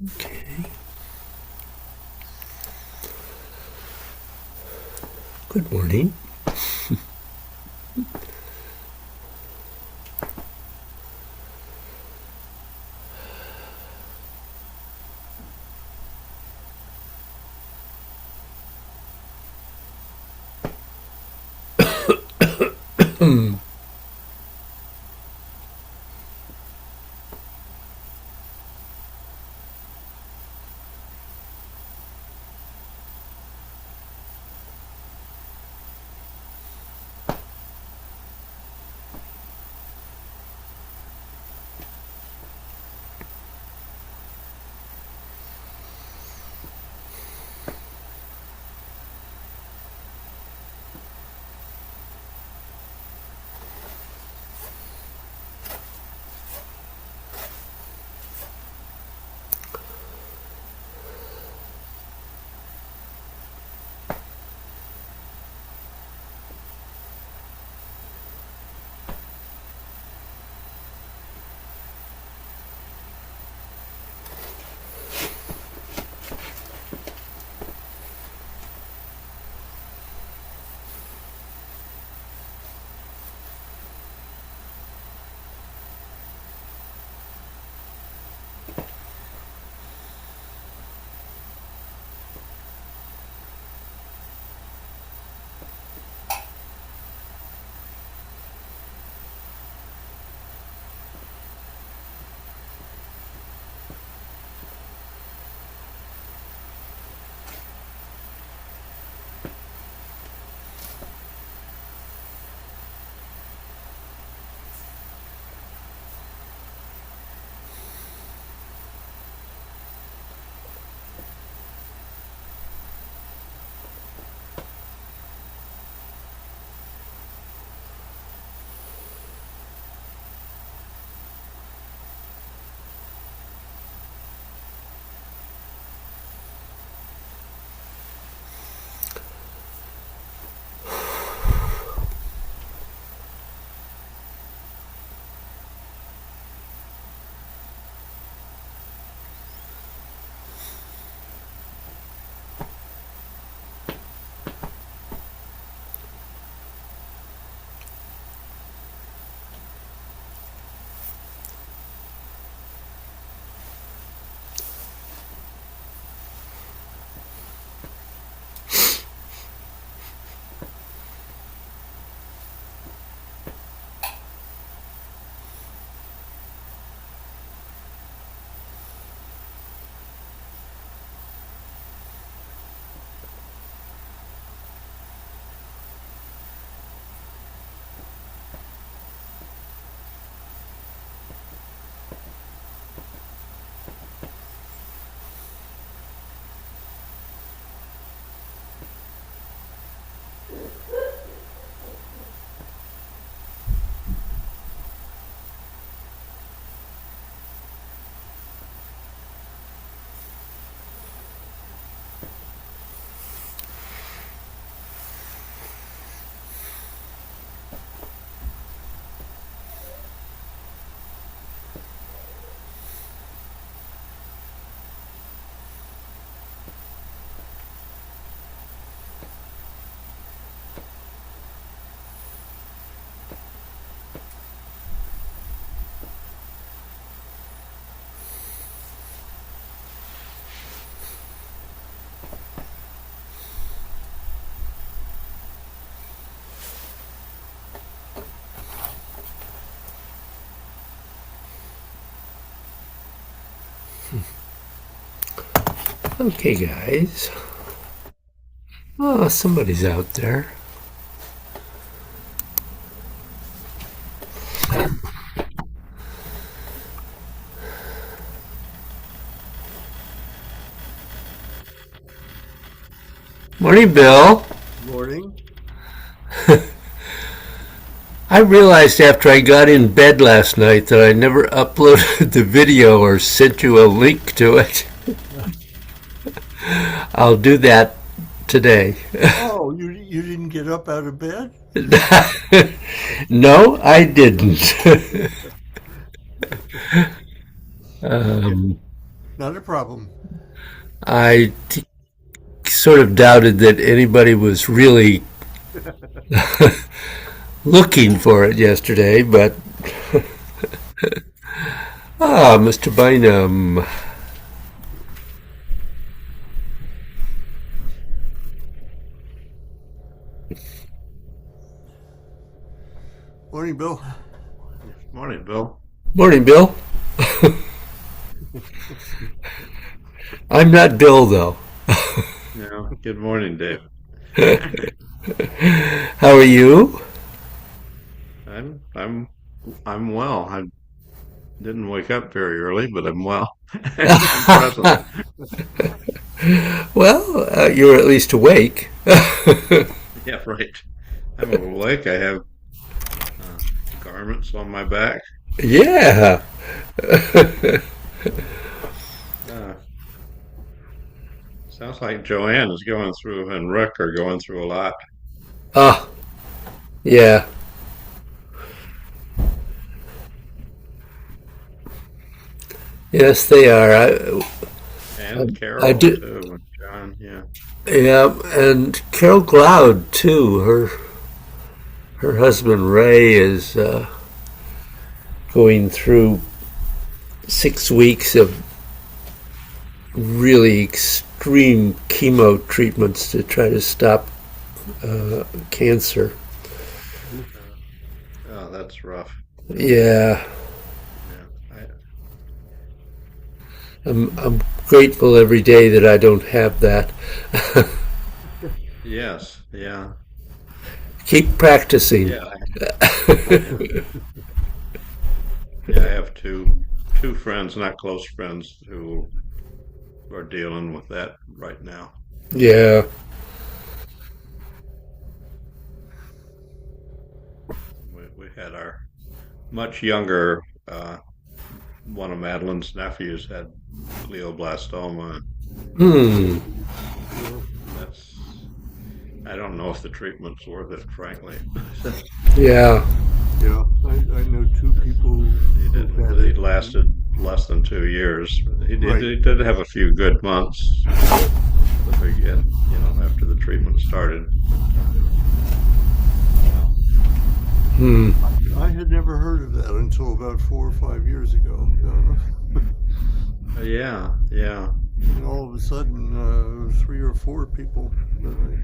Okay. Good morning. Okay, guys. Oh, somebody's out there. Morning, Bill. Morning. I realized after I got in bed last night that I never uploaded the video or sent you a link to it. I'll do that today. Oh, you didn't get up out of bed? No, I didn't. um, Not a problem. Sort of doubted that anybody was really looking for it yesterday, but Mr. Bynum. Morning, Bill. Morning, Bill. Morning, Bill. I'm not Bill, though. Yeah. Good morning, Dave. How are you? I'm well. I didn't wake up very early, but I'm well. I'm present. Well, you're at least awake. Yeah, right. I'm awake. I have garments on my back. Yeah. Uh, Sounds like Joanne is going through and Rick are going through a lot. Ah, yeah. Yes, they are. And I Carol do. too, and John. Yeah. Yeah, and Carol Gloud too. Her husband Ray is going through 6 weeks of really extreme chemo treatments to try to stop cancer. Oh, that's rough. Yeah, Yeah. I'm grateful every day that I don't have that. Yes. Yeah. Keep practicing. Yeah. Yeah. Yeah. I have two friends, not close friends, who are dealing with that right now. Yeah. We had our much younger, one of Madeline's nephews had glioblastoma. Hmm. Yeah, That's, I don't know if the treatment's worth it, frankly. Yeah. yeah. I know two people who've had He it. lasted less than 2 years. Right. He did have a few good months at the begin, after the treatment started. Well, Hmm. I had never heard of that until about 4 or 5 years ago. yeah, yeah. And all of a sudden, 3 or 4 people that I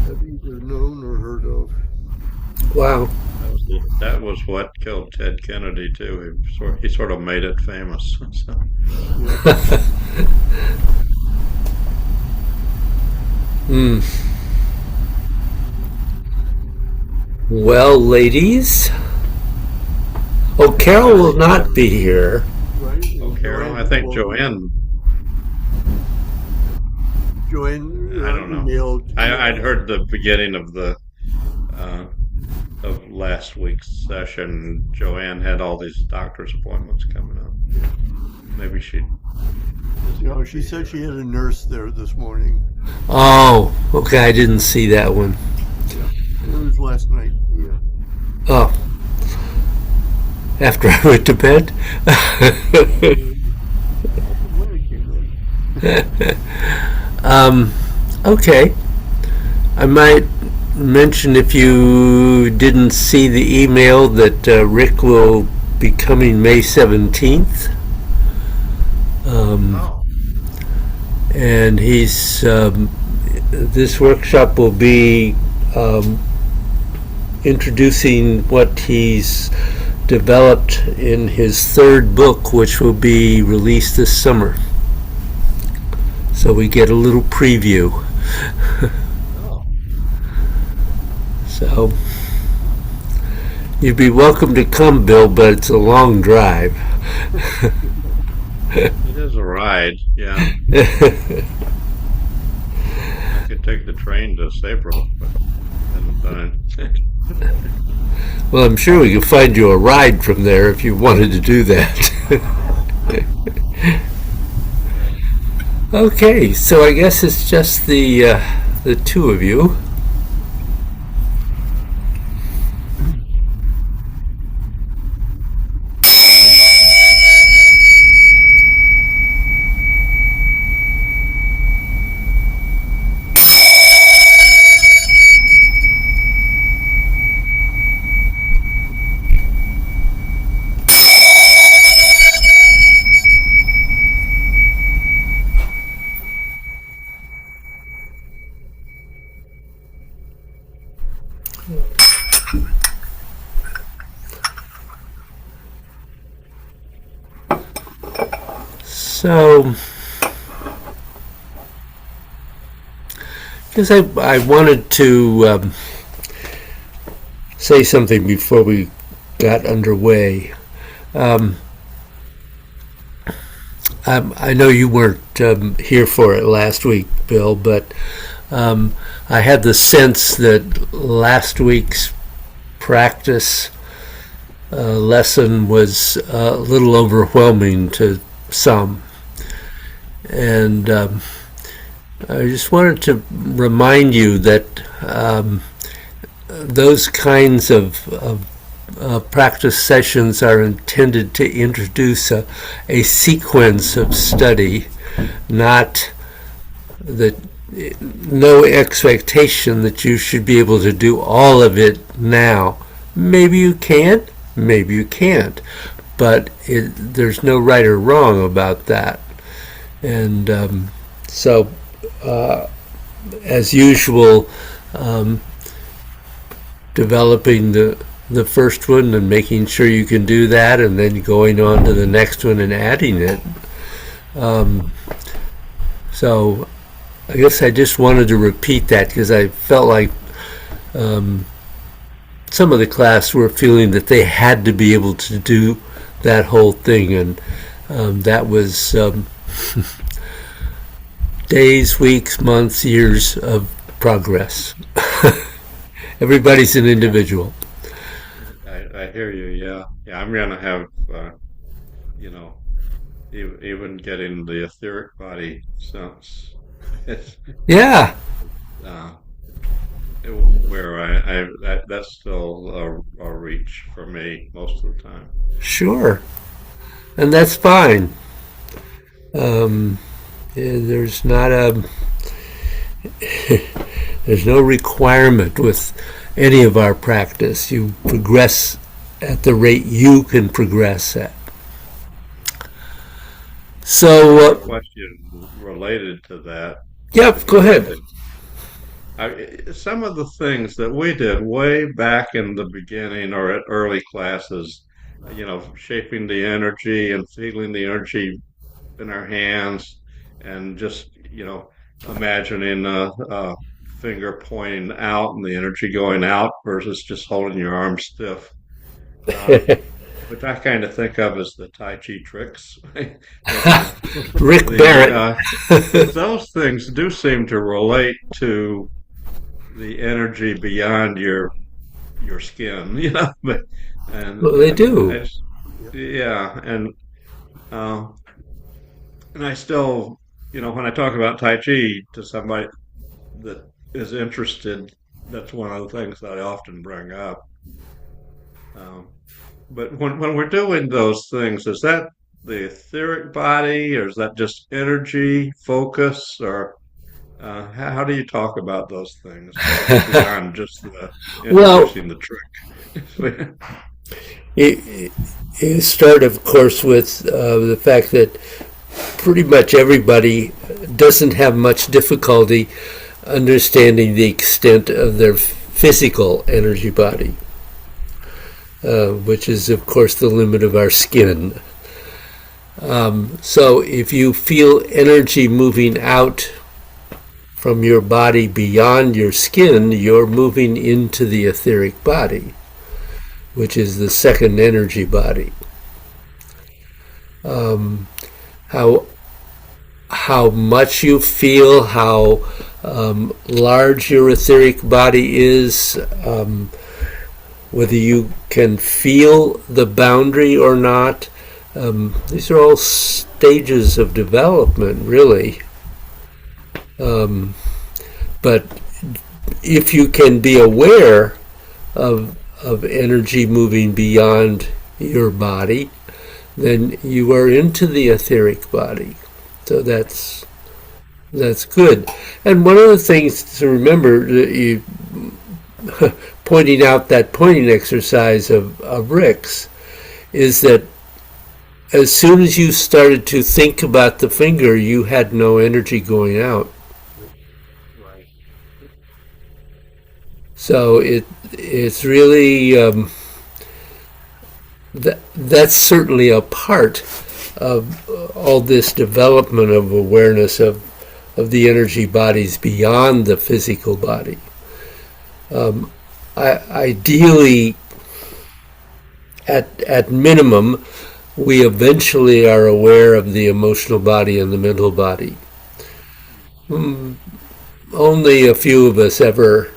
have either known or heard of. Wow. That was what killed Ted Kennedy too. He sort of made it famous. So, Yeah. Hmm. Well, ladies. Oh, Carol will not be here. Right. oh, And Carol, I think Joanne. Joanne I don't know. emailed. I'd heard the beginning uh, of last week's session. Joanne had all these doctor's appointments coming up. Maybe she. She said she had a nurse there this morning. Oh, okay. I didn't see that one. Yeah. It was last night. Yeah. Oh, after I went to bed. When it came in. Okay. I might mention if you didn't see the email that Rick will be coming May 17th. Oh, And this workshop will be introducing what he's developed in his third book, which will be released this summer. So we get a little preview. oh. So you'd be welcome to come, Bill, but it's a long drive. It is a ride. Yeah, I could take the train to Saybrook, but then Well, I'm sure we could find you a ride from there if you wanted to do that. Okay, so I guess it's just the two of you. So, because I wanted to say something before we got underway. Um, I know you weren't here for it last week, Bill, but I had the sense that last week's practice lesson was a little overwhelming to some. And I just wanted to remind you that those kinds of practice sessions are intended to introduce a sequence of study, not that no expectation that you should be able to do all of it now. Maybe you can, maybe you can't, but there's no right or wrong about that. And so, as usual, developing the first one and making sure you can do that, and then going on to the next one and adding it. So I guess I just wanted to repeat that because I felt like some of the class were feeling that they had to be able to do that whole thing, and that was days, weeks, months, years of progress. Everybody's an individual. I hear you. Yeah, yeah. I'm gonna have you know, even getting the etheric body sense. It's Yeah, uh, where that's still a reach for me most of the time. sure. And that's fine. There's not a there's no requirement with any of our practice. You progress at the rate you can progress at. I So, have a question related to that, yeah, if go you don't ahead. mind. Some of the things that we did way back in the beginning or at early classes, shaping the energy and feeling the energy in our hands, and just, imagining a finger pointing out and the energy going out versus just holding your arm stiff, uh, which I kind of think of as the Tai Chi tricks. But Rick the Barrett. those things do seem to relate to the energy beyond your skin, But and Well, they do. yeah, uh, and I still, when I talk about Tai Chi to somebody that is interested, that's one of the things that I often bring up. Um, but when we're doing those things, is that the etheric body, or is that just energy, focus, or how do you talk about those things beyond just the Well, introducing the trick? you start, of course, with the fact that pretty much everybody doesn't have much difficulty understanding the extent of their physical energy body, which is, of course, the limit of our skin. So if you feel energy moving out from your body beyond your skin, you're moving into the etheric body, which is the second energy body. How how much you feel, how large your etheric body is, whether you can feel the boundary or not. These are all stages of development, really. But if you can be aware of energy moving beyond your body, then you are into the etheric body. So that's good. And one of the things to remember, pointing out that pointing exercise of Rick's, is that as soon as you started to think about the finger, you had no energy going out. Right. So it's really that's certainly a part all this development of awareness of the energy bodies beyond the physical body. Ideally, at minimum, we eventually are aware of the emotional body and the mental body. Only a few of us ever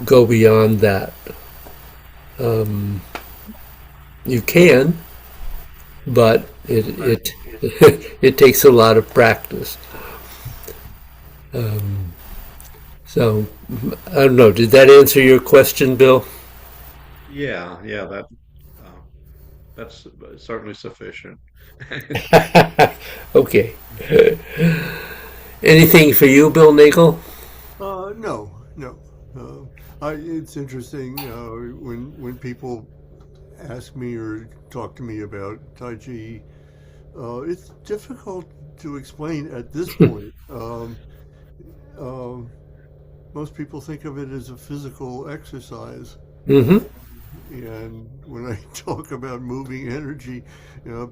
go beyond that. You can, but it it takes a lot of practice. So I don't know. Did that answer your question, Bill? Yeah, that's certainly sufficient. Okay. Anything for you, Bill Nagel? No, no. It's interesting when people ask me or talk to me about Tai Chi. It's difficult to explain at this point. Um, Most people think of it as a physical exercise. Mm-hmm. And when I talk about moving energy,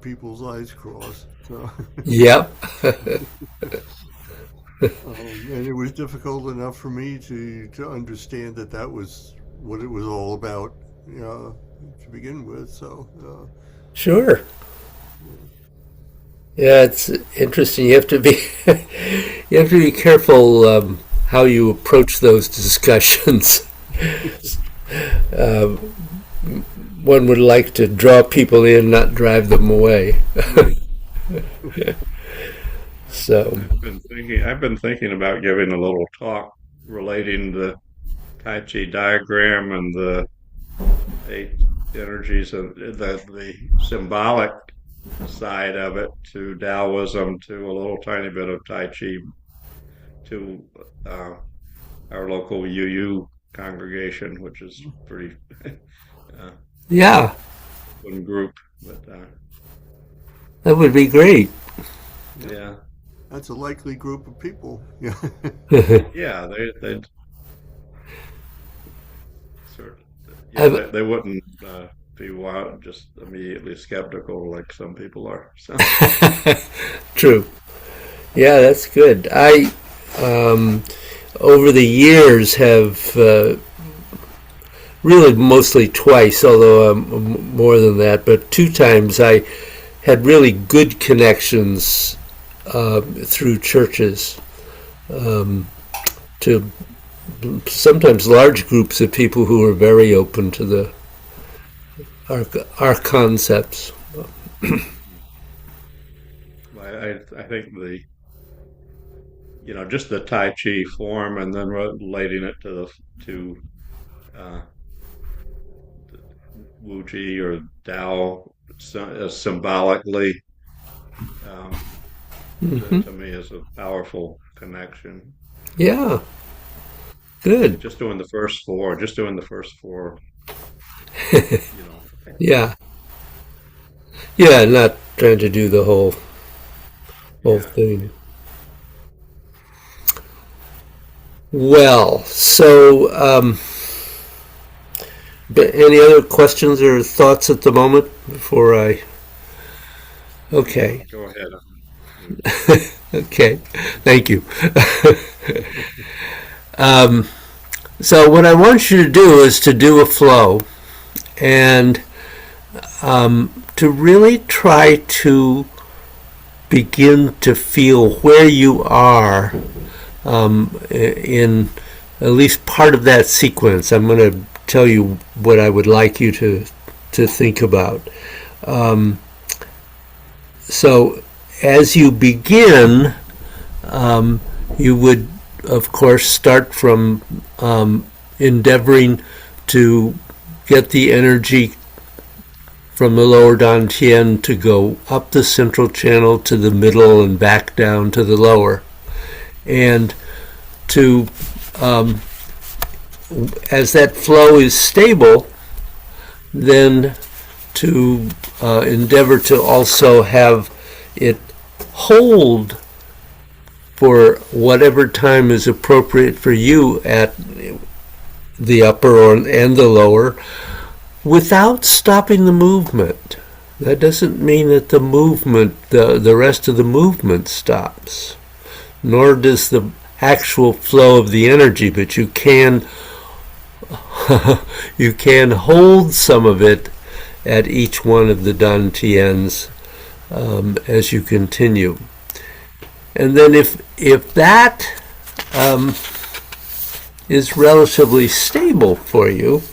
people's eyes cross. So, Yep. and it was difficult enough for me to understand that that was what it was all about to begin with. So, Sure. Yeah, it's interesting. You have to be you have to be careful how you approach those discussions. Um, One would like to draw people in, not drive them away. So, I've been thinking about giving a little talk relating the Tai Chi diagram and the eight energies of the symbolic side of it to Taoism, to a little tiny bit of Tai Chi, to uh, our local UU congregation, which is pretty uh, yeah, one group. But that would be great. yeah, that's a likely group of people. Yeah. yeah, they sort yeah, I've- they wouldn't be wild, just immediately skeptical like some people are. So True. Yeah, that's good. I, um, over the years, have really mostly twice, although more than that, but two times I had really good connections through churches to sometimes large groups of people who were very open to our concepts. I think just the Tai Chi form and then relating it to uh, Wu Ji or Tao symbolically, um, Hmm. to me is a powerful connection. Yeah, good. Just doing the first four, you know. Yeah, yeah, not trying to do the whole Yeah. thing. Well, so any other questions or thoughts at the moment before I? Okay, Go ahead. okay, thank you. um, so what I want you to do is to do a flow and to really try to begin to feel where you are in at least part of that sequence. I'm going to tell you what I would like you to think about. Um, so as you begin, you would, of course, start from endeavoring to get the energy from the lower dantian to go up the central channel to the middle and back down to the lower. And to, as that flow is stable, then to endeavor to also have it hold for whatever time is appropriate for you at the upper and the lower without stopping the movement. That doesn't mean that the movement, the rest of the movement stops, nor does the actual flow of the energy, but you can you can hold some of it at each one of the dantians as you continue. And then if that is relatively stable for you,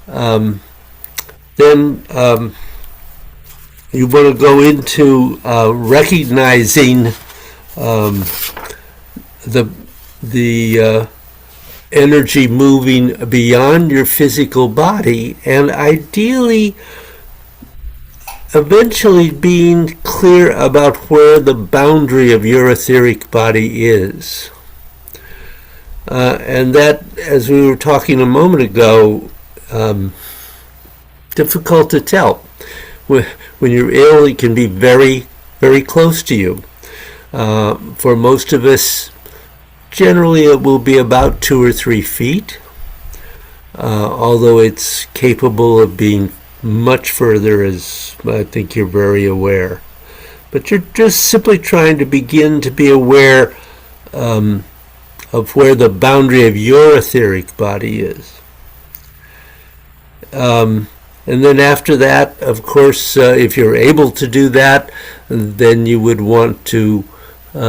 then you want to go into recognizing the energy moving beyond your physical body, and ideally eventually being clear about where the boundary of your etheric body is. And that, as we were talking a moment ago, difficult to tell. When you're ill, it can be very, very close to you. For most of us, generally it will be about 2 or 3 feet, although it's capable of being much further, as I think you're very aware. But you're just simply trying to begin to be aware of where the boundary of your etheric body is. And then after that, of course, if you're able to do that, then you would want to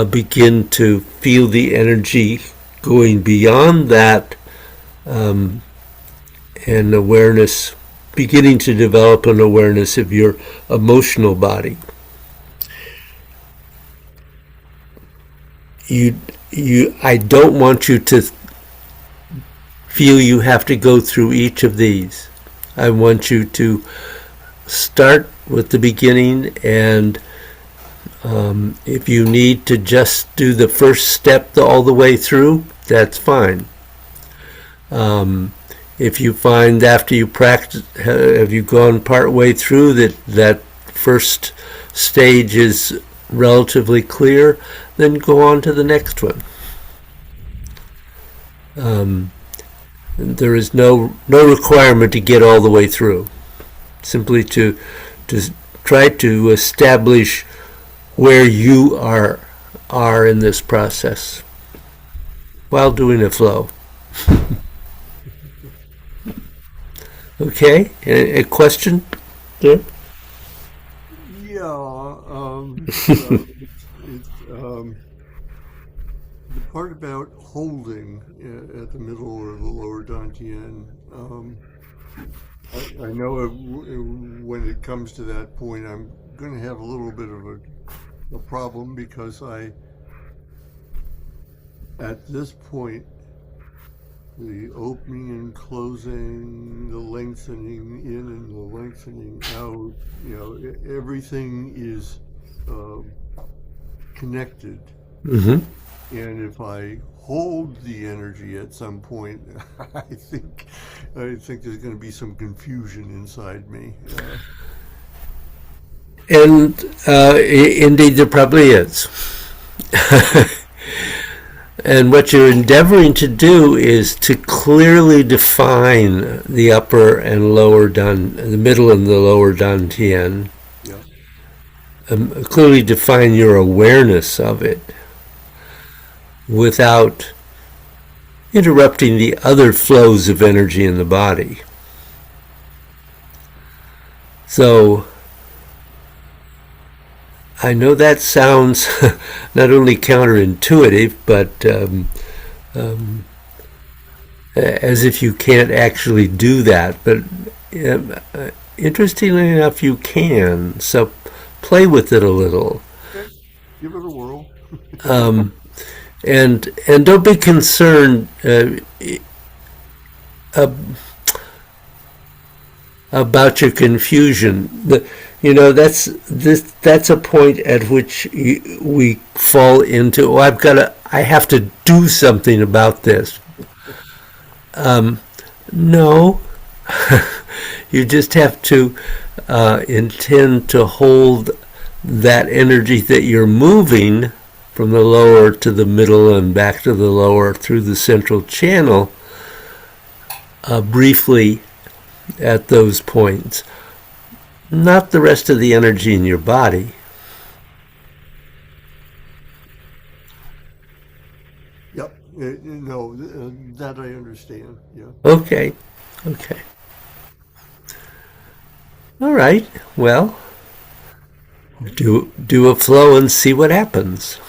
begin to feel the energy going beyond that, and awareness, beginning to develop an awareness of your emotional body. I don't want you to feel you have to go through each of these. I want you to start with the beginning, and if you need to just do the first step all the way through, that's fine. If you find after you practice, have you gone part way through that first stage is relatively clear, then go on to the next one. There is no requirement to get all the way through. Simply to try to establish where you are in this process while doing a flow. Okay, a question there? Yeah, the part about holding at the middle or the lower dantian. I know when it comes to that point, I'm going to have a little bit of a problem, because at this point, the opening and closing, the lengthening in and the lengthening out, everything is connected. Mm-hmm. And if I hold the energy at some point, I think there's going to be some confusion inside me. And indeed, there probably is. And what you're endeavoring to do is to clearly define the upper and lower the middle and the lower dantian. Yeah. Clearly define your awareness of it without interrupting the other flows of energy in the body. So, I know that sounds not only counterintuitive, but as if you can't actually do that. But interestingly enough, you can. So play with it a little. Okay. Give it a whirl. And don't be concerned about your confusion. That's a point at which we fall into. I have to do something about this. No, you just have to intend to hold that energy that you're moving from the lower to the middle and back to the lower through the central channel briefly at those points. not the rest of the energy in your body. Yep. No, that I understand. Yeah. Okay, okay. All right. Well, do a flow and see what happens.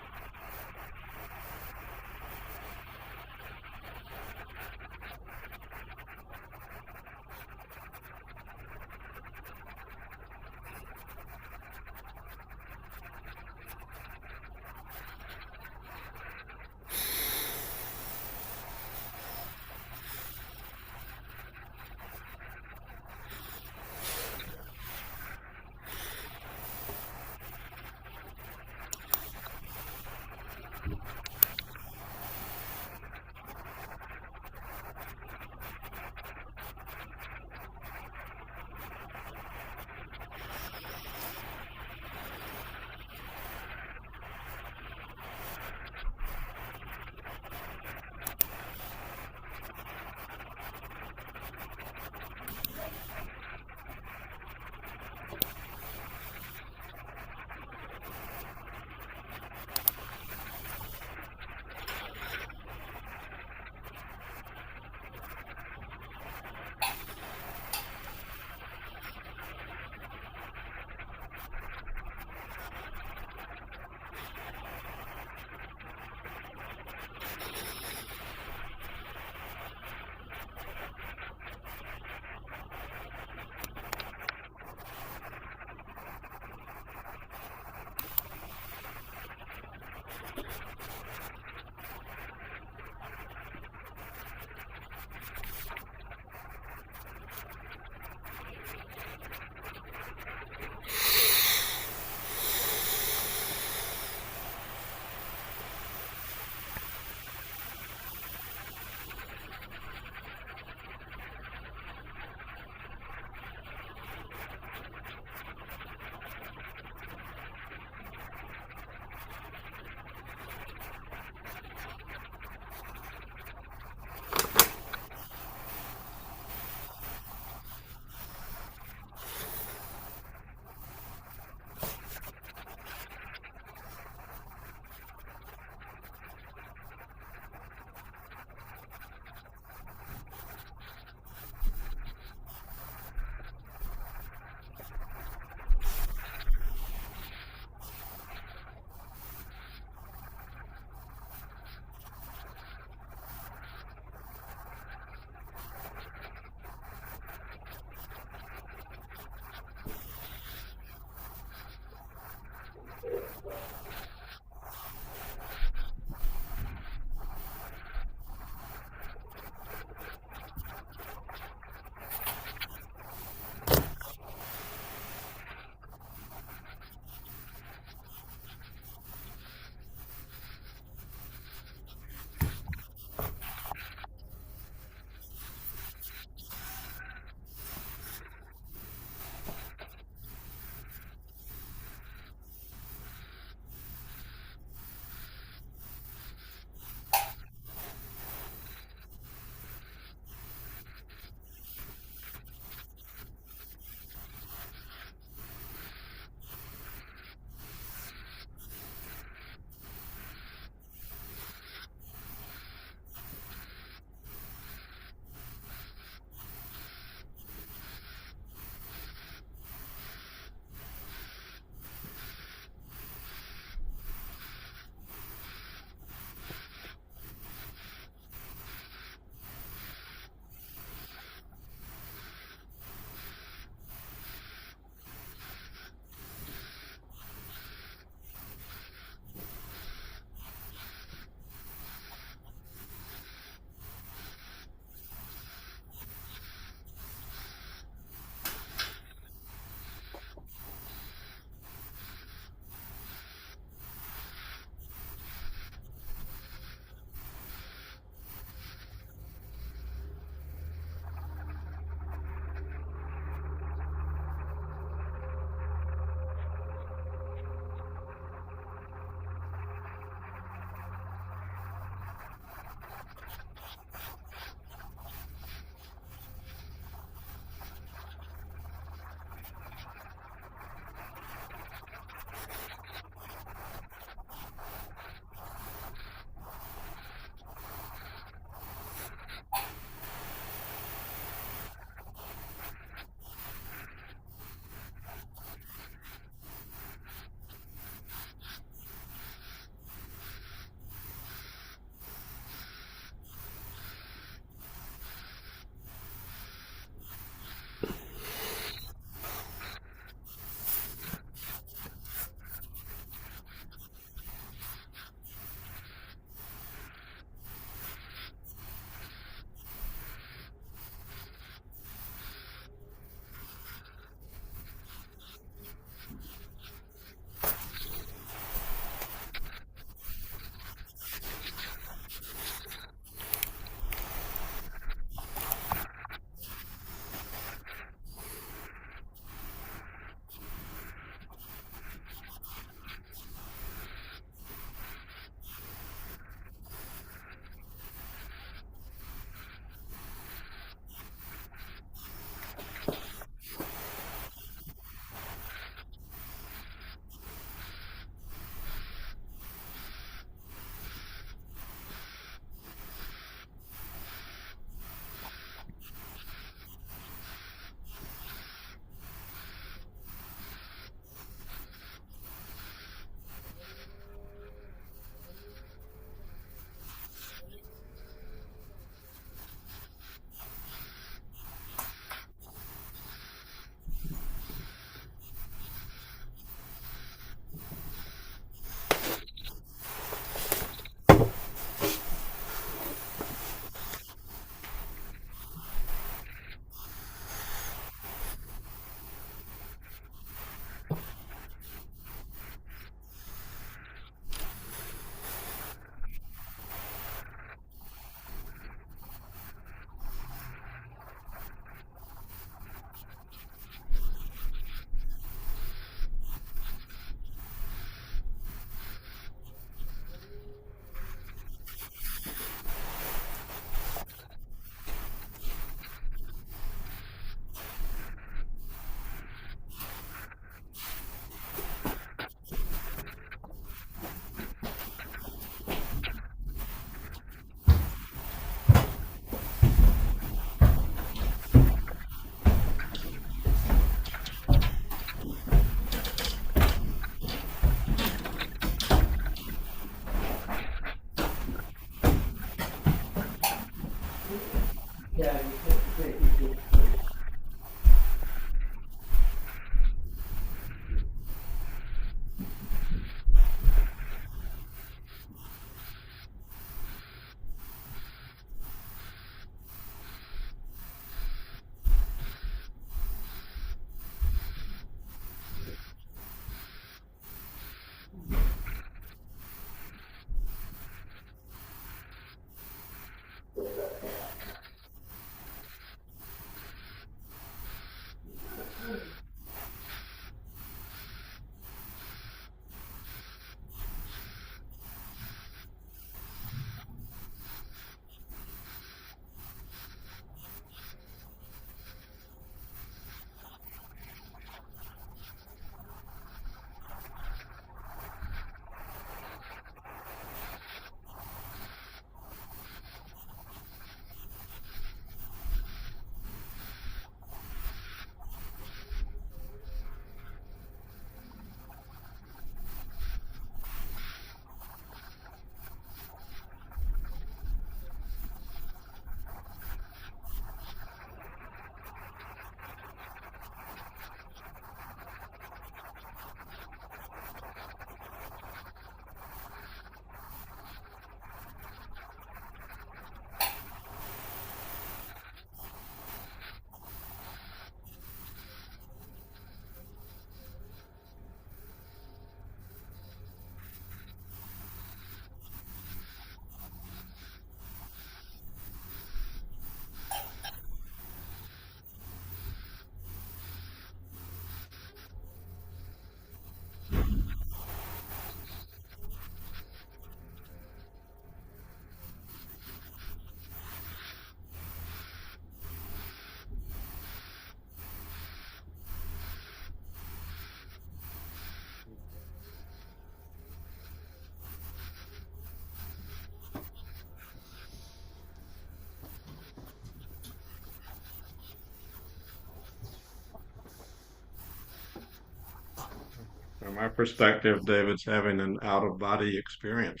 my perspective, David's having an out of body experience.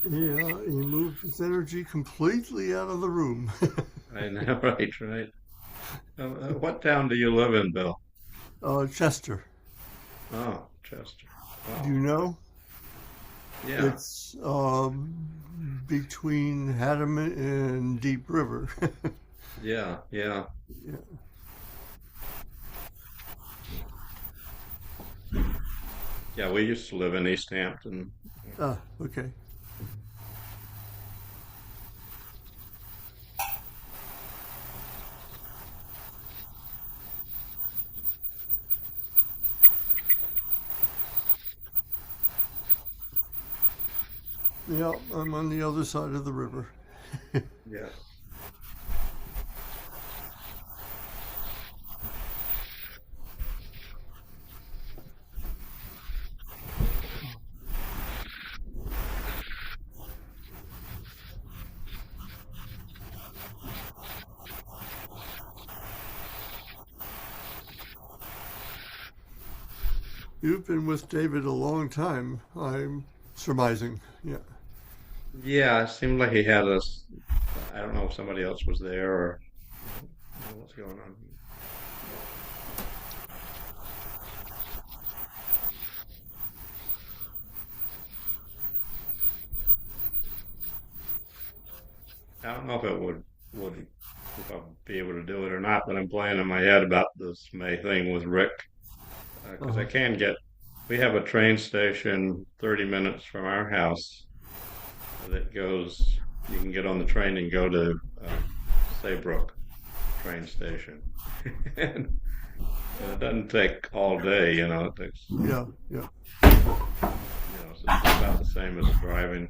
Yeah, he moved his energy completely out of the room. I know, right, right. What town do you live in, Bill? Chester, Oh, Chester. do you Wow. know? Yeah, It's between Haddam and Deep River. yeah, yeah. Yeah. Yeah, we used to live in East Hampton. Ah, okay. Yeah, I'm on the other side of the river. Yeah. You've been with David a long time, I'm surmising. Yeah. Yeah, it seemed like he had us. I don't know if somebody else was there or what's going on. I don't know if it would if I'll be able to do it or not, but I'm playing in my head about this May thing with Rick because I Uh-huh. can get. We have a train station 30 minutes from our house that goes. You can get on the train and go to Saybrook train station, and it doesn't take all day. It takes Yeah, yeah. so it's about the same as driving.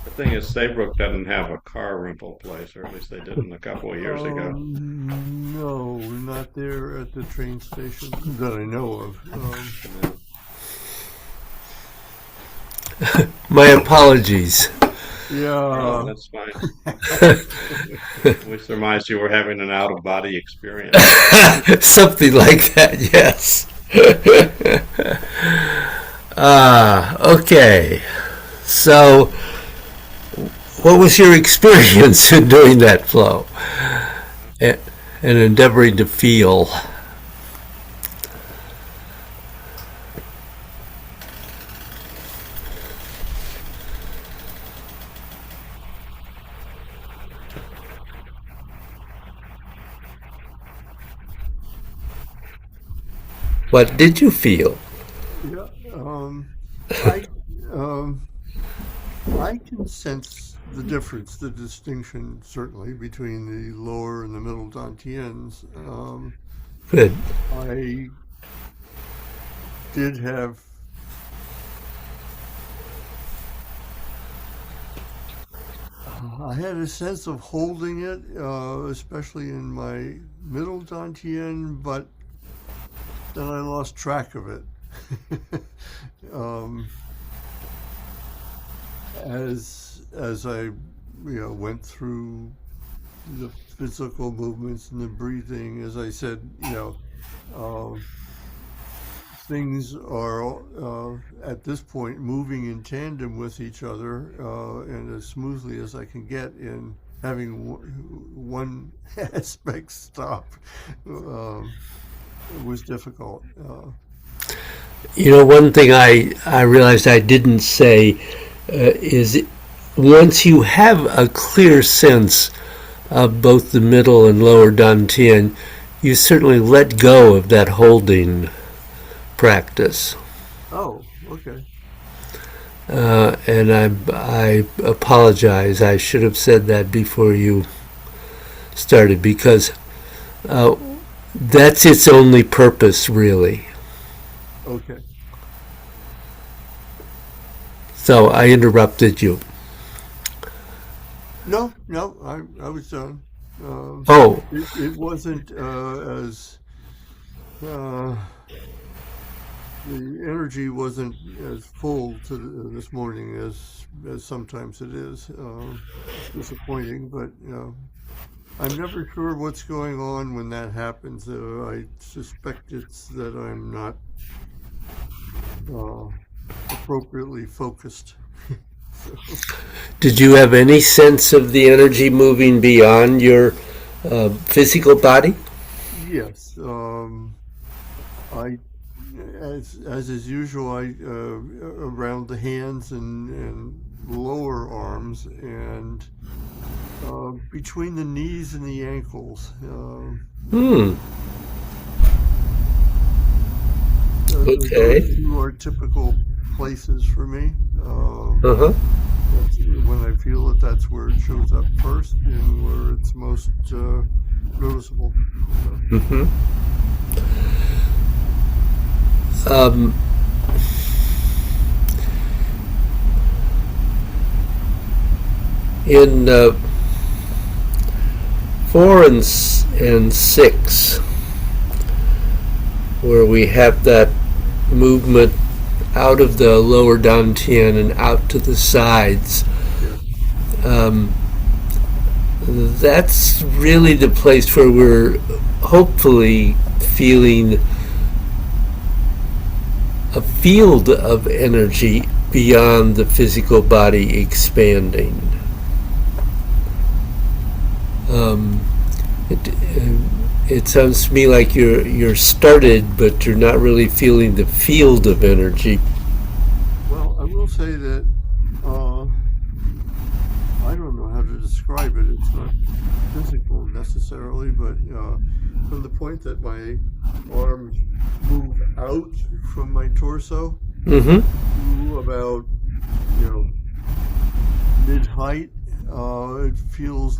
The thing is, Saybrook doesn't have a car rental place, or at least they didn't a couple of years ago. No, not there at the train station that I know of. Yeah. My apologies. Oh, Yeah. that's fine. We surmised you were having an out of body experience. Something like that, yes. Okay. So, what was your experience in doing that flow and, and endeavoring to feel? What did you feel? Yeah. I um, I can sense the difference, the distinction, certainly between the lower and the middle dantians. Good. I did have. I had a sense of holding it, especially in my middle dantian, but then I lost track of it. um, as I went through the physical movements and the breathing, as I said, um, things are at this point moving in tandem with each other, and as smoothly as I can get in having one aspect stop was difficult. One thing I realized I didn't say is once you have a clear sense of both the middle and lower dantian, you certainly let go of that holding practice. Oh, okay. And I apologize. I should have said that before you started because uh, that's its only purpose, really. Okay. So I interrupted you. No, no, I was done. Oh, It wasn't as uh, the energy wasn't as full this morning as sometimes it is. It's disappointing, but I'm never sure what's going on when that happens. I suspect it's that I'm not uh, appropriately focused. So, did you have any sense of the energy moving beyond your physical body? yes, I as is usual, I around the hands and lower arms and between the knees and the ankles. Hmm. Those Okay. two are typical places for me. Uh-huh. That's when I feel that that's where it shows up first and where it's most noticeable. So, Mm-hmm. Um, in 4 and 6, where we have that movement out of the lower dantian and out to the sides, yeah, um, that's really the place where we're hopefully feeling a field of energy beyond the physical body expanding. Um, it, it sounds to me like you're started, but you're not really feeling the field of energy. well, I will say that uh, I don't know how to describe it. It's not physical necessarily, but from the point that my arms move out from my torso Mm-hmm. to about, mid height, it feels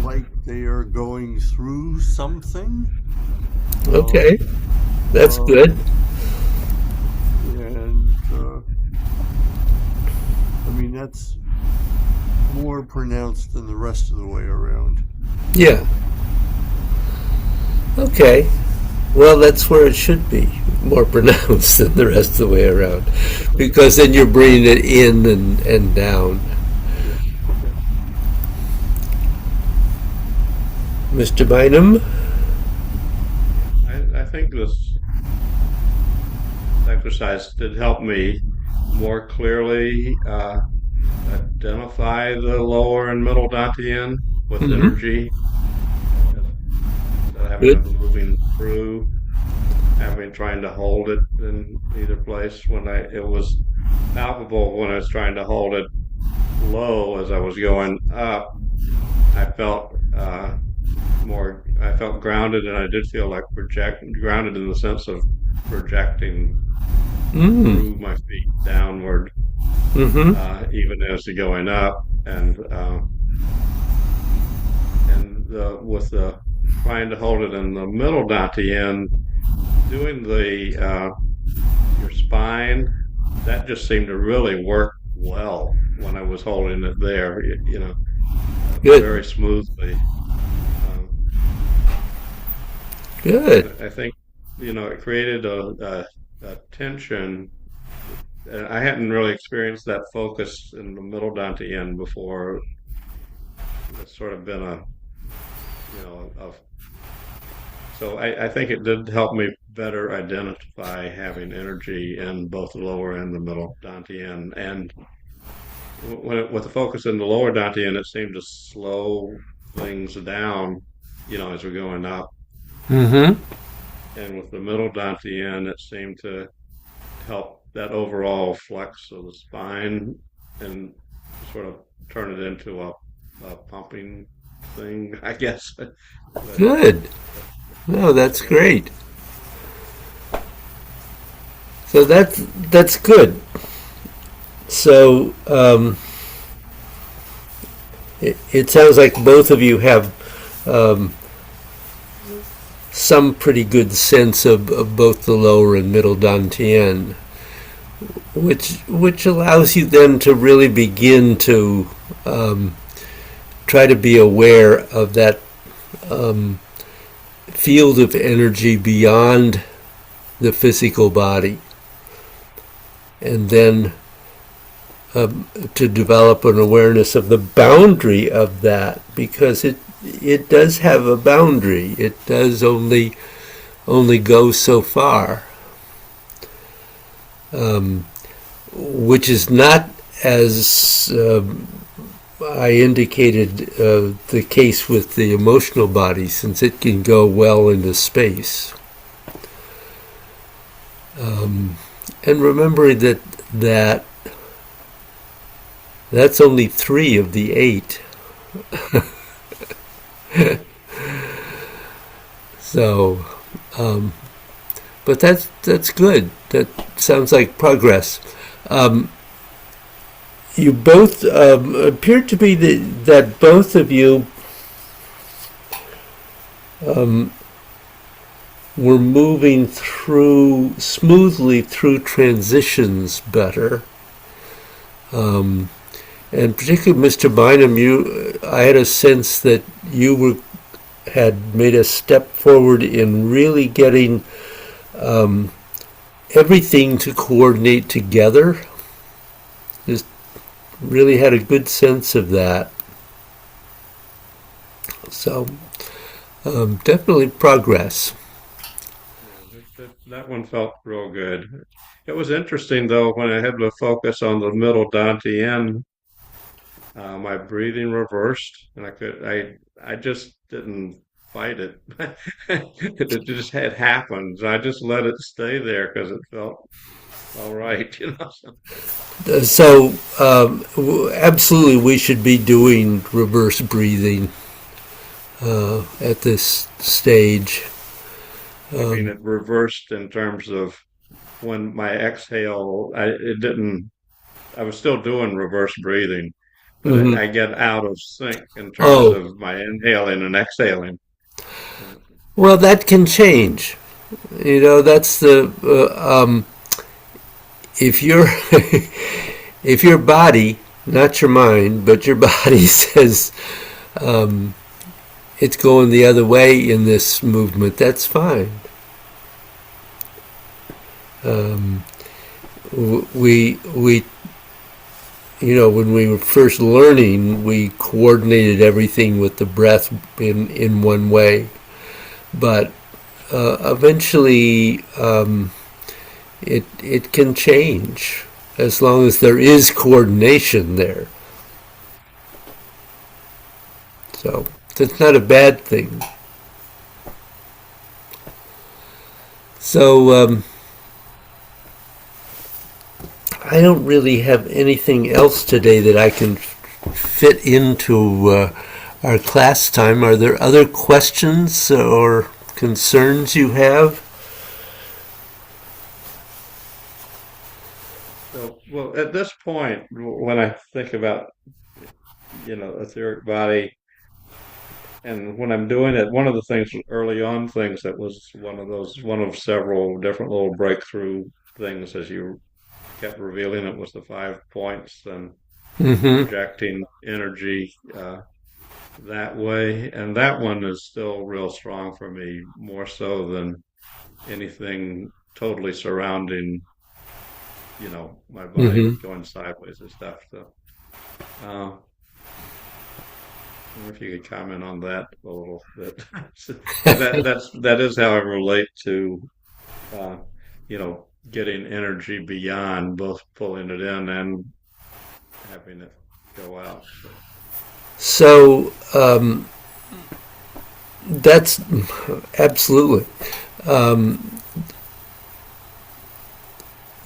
like they are going through something. Okay, Um, that's good. um, and I mean, that's more pronounced than the rest of the way around. Yeah. Okay. Well, that's where it should be more pronounced than the rest of the way around, because then you're bringing it in and down. Yeah. Okay. Mr. Bynum? I think this exercise did help me more clearly identify the lower and middle dantian with Mm-hmm. energy instead of having Good. it moving through, having trying to hold it in either place when it was palpable when I was trying to hold it low as I was going up. I felt I felt grounded, and I did feel like grounded in the sense of projecting Mm. through my feet downward, Mm-hmm. even as the going up, and with the trying to hold it in the middle dantian, doing the your spine, that just seemed to really work well when I was holding it there, Good. very smoothly. Um, Good. and I think, it created a tension. And I hadn't really experienced that focus in the middle dantian before. It's sort of been so I think it did help me better identify having energy in both the lower and the middle dantian. And with the focus in the lower dantian, it seemed to slow things down, as we're going up. Mm-hmm. And with the middle dantian, it seemed to help that overall flex of the spine and sort of turn it into a pumping thing, I guess. But Good. No, that's yeah, great. So that's good. So it sounds like both of you have um, some pretty good sense of both the lower and middle dantian, which allows you then to really begin to try to be aware of that field of energy beyond the physical body, and then to develop an awareness of the boundary of that, because it does have a boundary. It does only go so far, which is not, as I indicated, the case with the emotional body, since it can go well into space. And remembering that's only 3 of the 8. So, but that's good. That sounds like progress. You both appear to be that both of you were moving smoothly through transitions better. And particularly Mr. Bynum, I had a sense that you had made a step forward in really getting everything to coordinate together. Just really had a good sense of that. So definitely progress. That one felt real good. It was interesting though when I had to focus on the middle Dantian, my breathing reversed, and I just didn't fight it. It just had happened. So I just let it stay there because it felt all right, you know. So absolutely, we should be doing reverse breathing at this stage. I mean, it reversed in terms of when my exhale, it didn't. I was still doing reverse breathing, but Mhm. I get out of sync in terms Oh, of my inhaling and exhaling. well, that can change. That's the if your if your body, not your mind, but your body says it's going the other way in this movement, that's fine. We when we were first learning, we coordinated everything with the breath in one way, but eventually it can change as long as there is coordination there. So that's not a bad thing. So I don't really have anything else today that I can fit into our class time. Are there other questions or concerns you have? So, well, at this point, when I think about, etheric body, and when I'm doing it, one of the things early on, things that was one of several different little breakthrough things as you kept revealing it was the 5 points and Mm-hmm. projecting energy that way. And that one is still real strong for me, more so than anything totally surrounding, my body Mm-hmm. going sideways and stuff. So, I wonder if you could comment on that a little bit, because that is how I relate to, uh, getting energy beyond both pulling it in and having it go out. So, So that's absolutely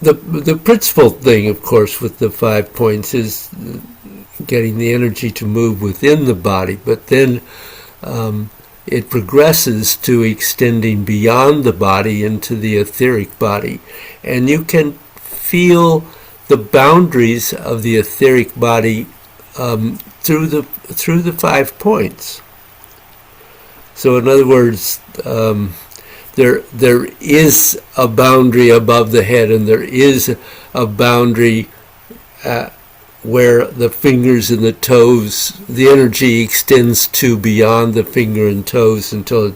the principal thing, of course, with the 5 points is getting the energy to move within the body, but then it progresses to extending beyond the body into the etheric body, and you can feel the boundaries of the etheric body through the 5 points. So, in other words, there is a boundary above the head, and there is a boundary where the fingers and the toes, the energy extends to beyond the finger and toes until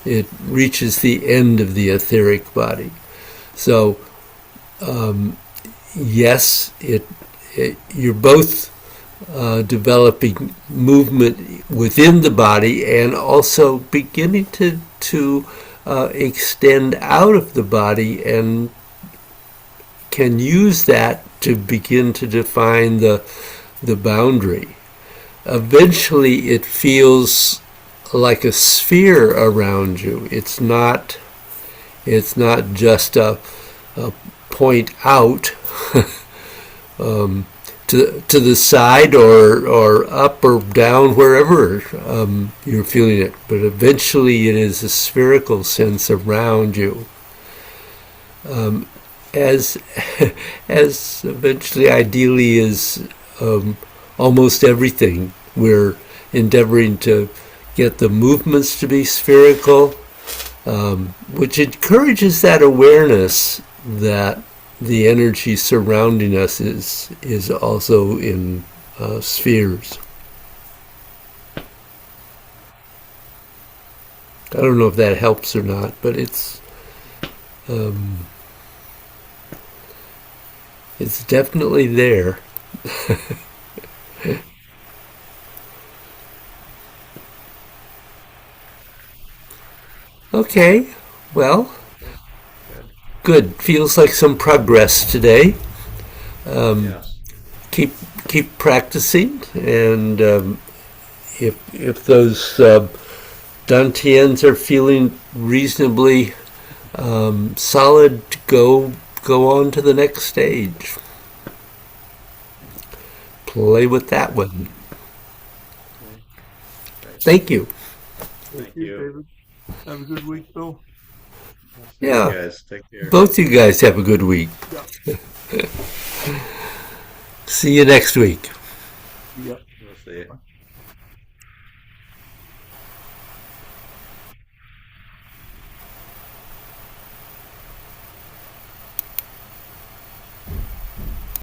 it reaches the end of the etheric body. So, yes, you're both developing movement within the body and also beginning to extend out of the body, and can use that to begin to define the boundary. Eventually, it feels like a sphere around you. It's not just a point out to the side or up or down, wherever you're feeling it. But eventually, it is a spherical sense around you. As as eventually, ideally, is almost everything. We're endeavoring to get the movements to be spherical, which encourages that awareness that the energy surrounding us is also in spheres. I don't know if that helps or not, but it's definitely there. Okay, well, Good. good. Feels like some progress today. Yes. Keep keep practicing, and if those dantians are feeling reasonably solid, go on to the next stage. Play with that one. Okay. Great. Thank you. Thank Thank you, you. David. Have a good week, Bill. See you Yeah, guys. Take care. both you guys have a good week. Yeah. See you next week. Yep.